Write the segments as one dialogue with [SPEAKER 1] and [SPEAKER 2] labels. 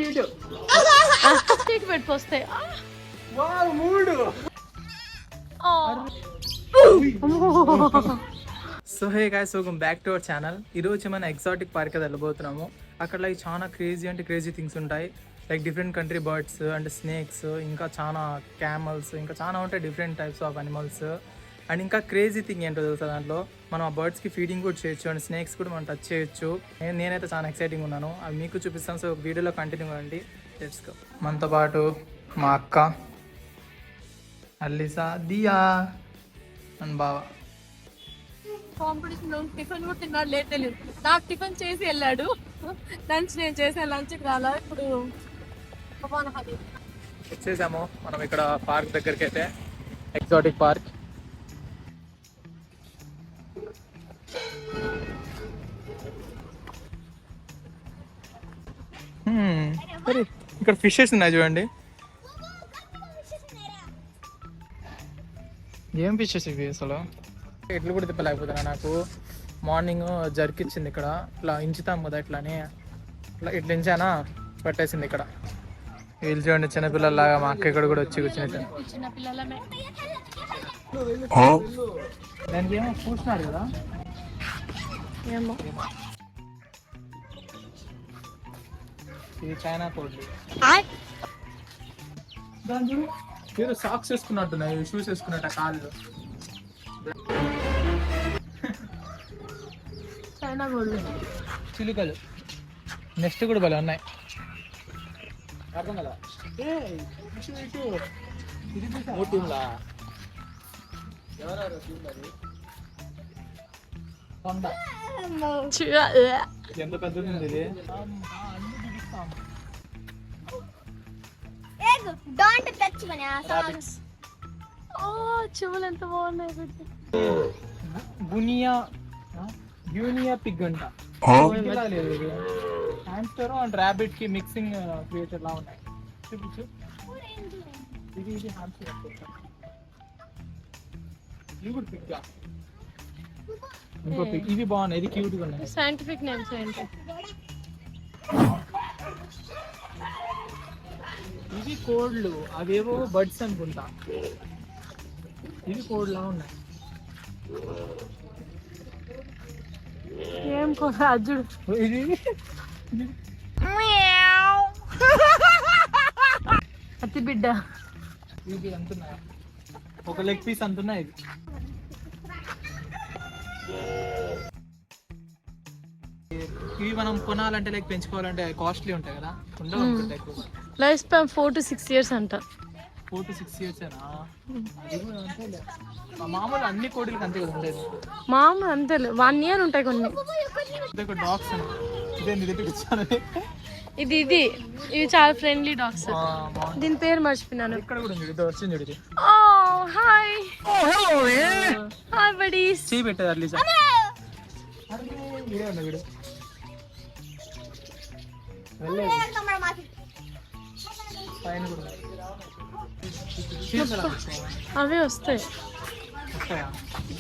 [SPEAKER 1] చీకి పెట్టుకు వస్తాయి.
[SPEAKER 2] So hey guys, welcome back to our channel. ఈరోజు మనం ఎగ్జాటిక్ పార్క్ అయితే వెళ్ళబోతున్నాము. అక్కడ లైక్ చాలా క్రేజీ థింగ్స్ ఉంటాయి. లైక్ డిఫరెంట్ కంట్రీ బర్డ్స్ అంటే స్నేక్స్, ఇంకా చాలా క్యామల్స్, ఇంకా చాలా ఉంటాయి different types of animals. And ఇంకా క్రేజీ థింగ్ ఏంటో తెలుసా, దాంట్లో మనం ఆ బర్డ్స్కి ఫీడింగ్ కూడా చేయొచ్చు అండ్ స్నేక్స్ కూడా మనం టచ్ చేయొచ్చు. నేనైతే చాలా ఎక్సైటింగ్ ఉన్నాను, అవి మీకు చూపిస్తాను. సో వీడియోలో కంటిన్యూ అవ్వండి. Let's go. మనతో పాటు మా అక్క అల్లిసా, దియా అండ్ బావా.
[SPEAKER 1] కాంపిటీషన్ టిఫిన్ కూడా తిన్నాడు, లేదు తెలియదు. నాకు టిఫిన్ చేసి వెళ్ళాడు, లంచ్ నేను చేసే లంచ్కి రాలా. ఇప్పుడు
[SPEAKER 2] వచ్చేసాము మనం ఇక్కడ పార్క్ దగ్గరికి అయితే, ఎగ్జాటిక్ పార్క్. ఇక్కడ ఫిషెస్ ఉన్నాయి చూడండి. ఏం ఫిషెస్ ఇవి అసలు? ఎట్లు కూడా తిప్పలేకపోతున్నా. నాకు మార్నింగ్ జరికిచ్చింది ఇక్కడ, ఇట్లా ఇంచుతాం కదా ఇట్లాని, ఇట్లా ఇంచానా పట్టేసింది ఇక్కడ. వీళ్ళు చూడండి చిన్నపిల్లలాగా, మా అక్క ఇక్కడ కూడా వచ్చి కూర్చున్నట్టు. దానికి ఏమో కూర్చున్నారు కదా,
[SPEAKER 1] ఏమో.
[SPEAKER 2] ఇది చైనా కోడ్లు. దాని చూడు ఏదో సాక్స్ వేసుకున్నట్టున్నాయి, షూస్ వేసుకున్నట్టు కాళ్ళు.
[SPEAKER 1] చైనా కోడ్లు,
[SPEAKER 2] చిలుకలు. నెక్స్ట్ కూడా భలే ఉన్నాయి. అర్థం కదా ఎంత పెద్దది ఉంది ఇది.
[SPEAKER 1] చెవులు ఎంత బాగున్నాయి.
[SPEAKER 2] బ్యూనియా పిగ్ అంట. హ్యామ్స్టర్ అండ్ ర్యాబిట్ కి మిక్సింగ్ క్రియేటర్ లా ఉన్నాయి. చూపించు. ఇది హ్యామ్స్టర్. ఇవి కూడా పిగ్. ఇంకో పిగ్. ఇవి బాగున్నాయి, ఇది క్యూట్ గా ఉన్నాయి.
[SPEAKER 1] సైంటిఫిక్ నేమ్స్ ఏంటి?
[SPEAKER 2] ఇవి కోడ్లు, అవేవో బర్డ్స్ అనుకుంటా. ఇవి కోడ్లా ఉన్నాయి.
[SPEAKER 1] ఏం కోడ అజ్జుడు.
[SPEAKER 2] ఇది
[SPEAKER 1] అతి బిడ్డ.
[SPEAKER 2] ఇది అంటున్నాయి, ఒక లెగ్ పీస్ అంటున్నాయి. ఇది ఇవి మనం కొనాలంటే లైక్ పెంచుకోవాలంటే కాస్ట్లీ ఉంటాయి కదా, ఉండవు అనుకుంటా ఎక్కువ.
[SPEAKER 1] లైఫ్ స్పాన్ 4 to 6 years అంట.
[SPEAKER 2] 4 to 6 years మామూలు అన్ని కోడిలకి అంతే కదా ఉండేది.
[SPEAKER 1] మామూలు అంతేలే, 1 year ఉంటాయి కొన్ని.
[SPEAKER 2] డాగ్స్
[SPEAKER 1] ఇది ఇవి చాలా ఫ్రెండ్లీ డాగ్స్. దీని పేరు మర్చిపోయినాను.
[SPEAKER 2] ఇక్కడ కూడా ఉంది, ఇది వచ్చింది చూడు.
[SPEAKER 1] Hi hi buddies.
[SPEAKER 2] చీ పెట్టేది అట్లీస్ట్.
[SPEAKER 1] అవే వస్తాయి.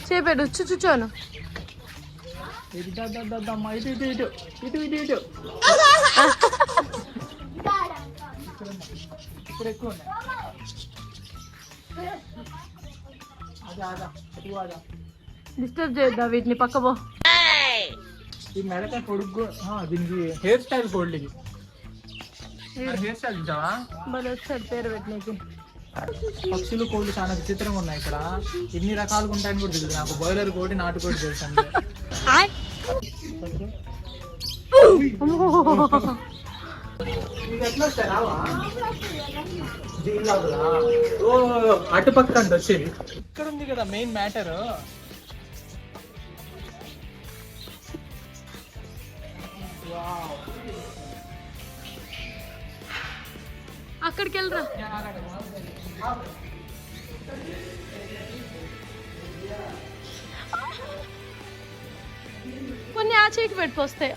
[SPEAKER 1] చేపెట్టు చూచాను.
[SPEAKER 2] ఇక్కడ ఎక్కువ ఉన్నాయి.
[SPEAKER 1] డిస్టర్బ్ చేయొద్దా వీటిని, పక్కపో.
[SPEAKER 2] ఈ మెడకాయ పొడుగు, దీనికి హెయిర్ స్టైల్ కోల్డ్. ఇది హెయిర్ స్టైల్ చూసావా?
[SPEAKER 1] మరి వచ్చాడు పేరు పెట్టినకి.
[SPEAKER 2] పక్షులు కోళ్ళు చాలా విచిత్రంగా ఉన్నాయి ఇక్కడ. ఎన్ని రకాలుగా ఉంటాయని కూడా తెలియదు నాకు. బాయిలర్ కోడి, నాటుకోడి తెలుసు. అటుపక్క అంటే వచ్చేది ఇక్కడ ఉంది కదా మెయిన్ మ్యాటర్.
[SPEAKER 1] అక్కడికి వెళ్ళరా. కొన్ని ఆ చేయికి పెట్టుకొస్తాయి.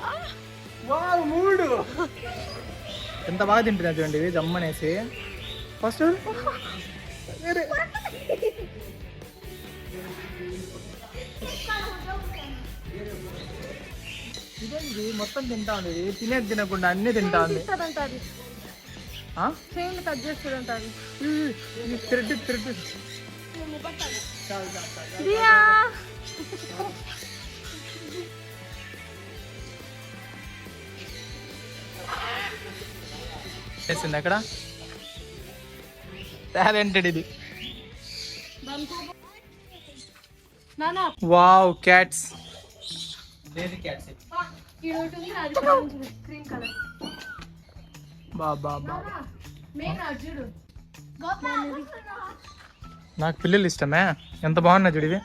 [SPEAKER 2] ఎంత బాగా తింటున్నా చూడండి ఇవి జమ్మనేసి. ఫస్ట్ ఇదేంటి మొత్తం తింటా ఉంది, తినేది తినకుండా అన్ని తింటా ఉంది.
[SPEAKER 1] చైన్ కట్ చేస్తూ ఉంటారు.
[SPEAKER 2] థ్రెడ్
[SPEAKER 1] దియా
[SPEAKER 2] వేసింది అక్కడ టాలెంటెడ్ ఇది.
[SPEAKER 1] నానా
[SPEAKER 2] వావ్ క్యాట్స్.
[SPEAKER 1] క్రీమ్ కలర్
[SPEAKER 2] బాబా
[SPEAKER 1] మెయిన్ చూడు.
[SPEAKER 2] నాకు పిల్లలు ఇష్టమే. ఎంత బాగున్నా చూడివి.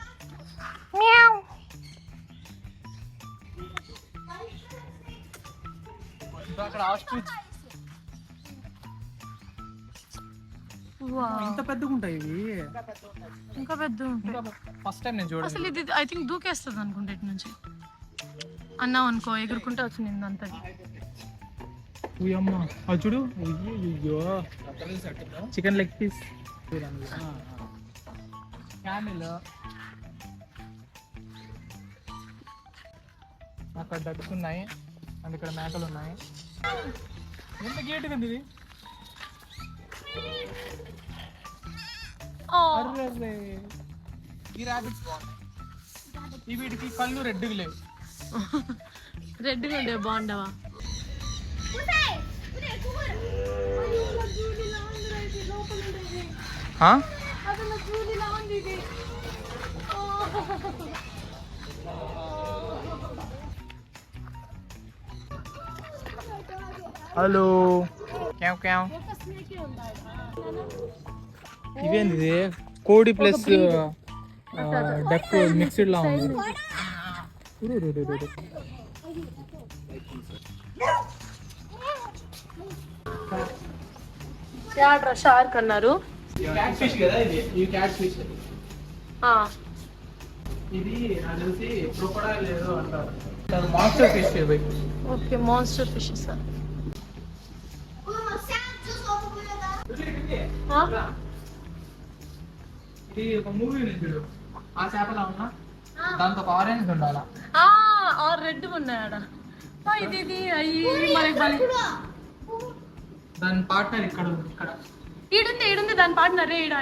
[SPEAKER 2] అక్కడ ఆస్ట్రిచ్ ఇంత పెద్దగా ఉంటాయి ఇవి.
[SPEAKER 1] ఇంకా పెద్ద
[SPEAKER 2] ఫస్ట్ టైం నేను చూడాలి.
[SPEAKER 1] అసలు ఇది ఐ థింక్ దూకేస్తుంది అనుకుంటా ఇటు నుంచి అన్నావు అనుకో, ఎగురుకుంటే వచ్చింది అంతా.
[SPEAKER 2] అమ్మ అది చూడు. అయ్యో చికెన్ లెగ్ పీస్. క్యామిల్ అక్కడ డక్స్ ఉన్నాయి అండ్ ఇక్కడ మేకలు ఉన్నాయి. ఎంత గేట్ ఉంది ఇది. అర్రే ఈ రాబిట్స్ బాగున్నాయి. ఈ వీటికి కళ్ళు రెడ్గా లేవు.
[SPEAKER 1] రెడ్గా ఉండే బాగుండవా.
[SPEAKER 2] హలో క్యావ్ క్యావ్. ఇవేంది ఇది? కోడి ప్లస్ డక్ మిక్స్డ్ లా ఉంది.
[SPEAKER 1] షార్క్ అన్నారు.
[SPEAKER 2] క్యాట్ ఫిష్ కదా ఇది. ఈ క్యాట్ ఫిష్ ఇది నాకు తెలిసి క్రొకోడైల్ ఏదో అంటారు. మాన్స్టర్ ఫిష్ ఇది.
[SPEAKER 1] Okay monster fish sir.
[SPEAKER 2] ఇది ఒక మూవీ ఉంది చూడు. ఆ చేపలా ఉన్నా దాంతో ఒక ఆరెంజ్ ఉండాలా.
[SPEAKER 1] రెడ్ ఉన్నాయాడ. ఇది ఇది అయ్యి మరి
[SPEAKER 2] దాని పార్ట్నర్ ఇక్కడ ఉంది. ఇక్కడ
[SPEAKER 1] ఈడుంది దాని పార్ట్నర్. ఈడ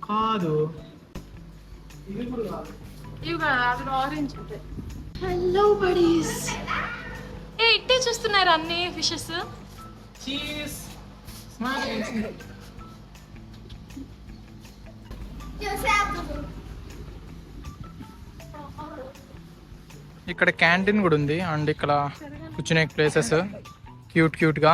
[SPEAKER 2] కాదు ఇది కూడా కాదు.
[SPEAKER 1] ఇవి అక్కడ ఆరెంజ్ ఉంటాయి. Hello buddies. ఇట్టే చూస్తున్నారు అన్ని ఫిషెస్.
[SPEAKER 2] చీజ్ ఇక్కడ క్యాంటీన్ కూడా ఉంది అండ్ ఇక్కడ కూర్చునే ప్లేసెస్ క్యూట్ గా.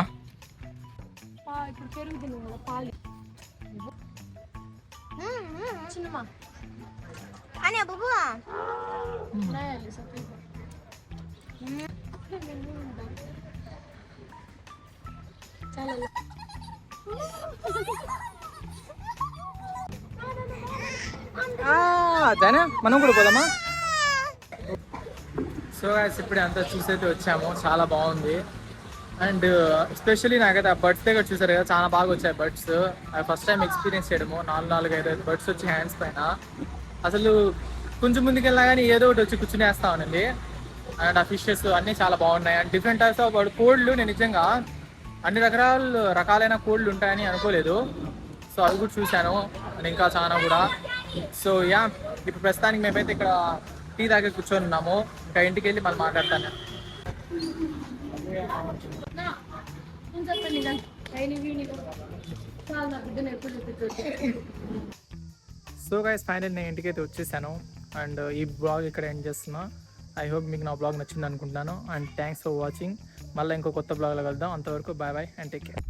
[SPEAKER 2] జానా మనం కూడా పోదామా? సో గాయ్స్ ఇప్పుడే అంతా చూసైతే వచ్చాము. చాలా బాగుంది అండ్ ఎస్పెషల్లీ నాకైతే ఆ బర్డ్స్ దగ్గర చూసారు కదా, చాలా బాగా వచ్చాయి బర్డ్స్. ఫస్ట్ టైం ఎక్స్పీరియన్స్ చేయడము. 4-5 బర్డ్స్ వచ్చి హ్యాండ్స్ పైన. అసలు కొంచెం ముందుకు వెళ్ళినా కానీ ఏదో ఒకటి వచ్చి కూర్చునేస్తా ఉండండి. అండ్ ఆ ఫిషెస్ అన్నీ చాలా బాగున్నాయి అండ్ డిఫరెంట్ టైప్స్ ఆఫ్ కోల్డ్లు. నేను నిజంగా అన్ని రకాలైన కోల్డ్లు ఉంటాయని అనుకోలేదు. సో అవి కూడా చూశాను అండ్ ఇంకా చాలా కూడా. సో యా ఇప్పుడు ప్రస్తుతానికి మేమైతే ఇక్కడ టీ దగ్గర కూర్చొని ఉన్నాము. ఇంకా ఇంటికి వెళ్ళి మళ్ళీ మాట్లాడతాను. సో గైస్ ఫైనల్ నేను ఇంటికి అయితే వచ్చేసాను అండ్ ఈ బ్లాగ్ ఇక్కడ ఎండ్ చేస్తున్నా. ఐ హోప్ మీకు నా బ్లాగ్ నచ్చింది అనుకుంటున్నాను అండ్ థ్యాంక్స్ ఫర్ వాచింగ్. మళ్ళీ ఇంకో కొత్త బ్లాగ్లో కలుద్దాం. అంతవరకు బాయ్ అండ్ టేక్ కేర్.